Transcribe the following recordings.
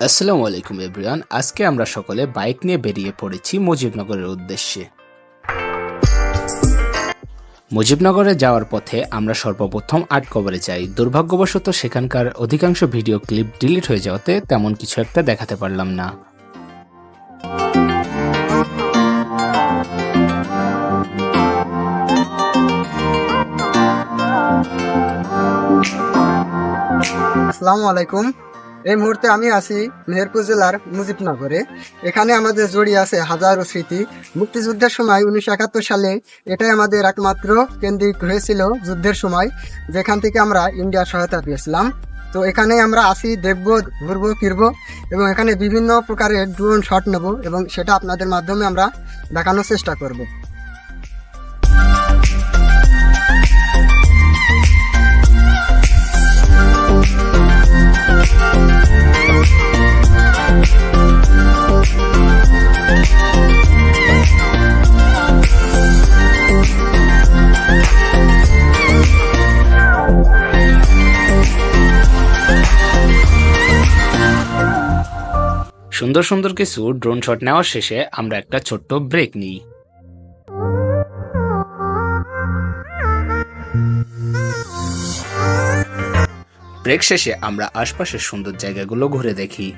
আসসালামু আলাইকুম এভরিওয়ান। আজকে আমরা সকলে বাইক নিয়ে বেরিয়ে পড়েছি মুজিবনগরের উদ্দেশ্যে। মুজিবনগরে যাওয়ার পথে আমরা সর্বপ্রথম আটকবরে যাই। দুর্ভাগ্যবশত সেখানকার অধিকাংশ ভিডিও ক্লিপ ডিলিট হয়ে যাওয়াতে তেমন কিছু একটা দেখাতে পারলাম না। আসসালামু আলাইকুম। এই মুহূর্তে আমি আছি মেহেরপুর জেলার মুজিবনগরে। এখানে আমাদের জড়িয়ে আছে হাজারো স্মৃতি। মুক্তিযুদ্ধের সময় 1971 সালে এটাই আমাদের একমাত্র কেন্দ্রিক হয়েছিল যুদ্ধের সময়, যেখান থেকে আমরা ইন্ডিয়ার সহায়তা পেয়েছিলাম। তো এখানে আমরা আসি, দেখবো, ঘুরবো ফিরবো এবং এখানে বিভিন্ন প্রকারের ড্রোন শট নেব এবং সেটা আপনাদের মাধ্যমে আমরা দেখানোর চেষ্টা করব। সুন্দর সুন্দর কিছু ড্রোন শট নেওয়ার শেষে আমরা একটা ছোট্ট ব্রেক নিই। ব্রেক শেষে আমরা আশপাশের সুন্দর জায়গাগুলো ঘুরে দেখি।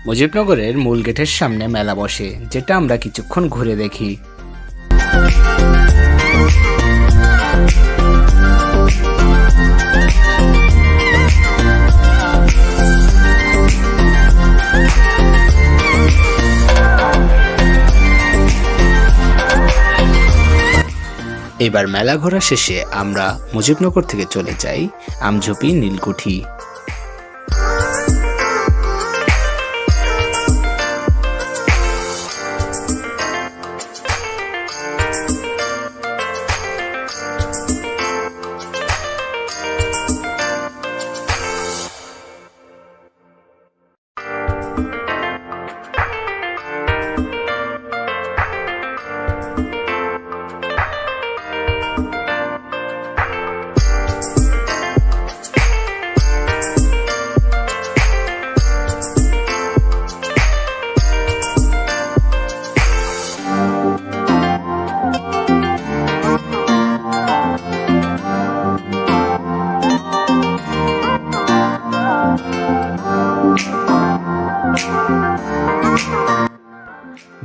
মুজিবনগরের মূল গেটের সামনে মেলা বসে, যেটা আমরা কিছুক্ষণ ঘুরে দেখি। এবার মেলা ঘোরা শেষে আমরা মুজিবনগর থেকে চলে যাই আমঝুপি নীলকুঠি।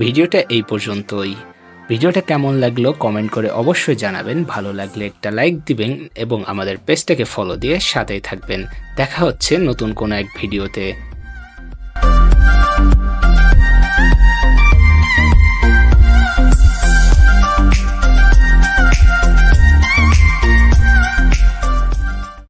ভিডিওটা এই পর্যন্তই। ভিডিওটা কেমন লাগলো কমেন্ট করে অবশ্যই জানাবেন। ভালো লাগলে একটা লাইক দিবেন এবং আমাদের পেজটাকে ফলো দিয়ে সাথেই থাকবেন। দেখা হচ্ছে নতুন কোনো এক ভিডিওতে।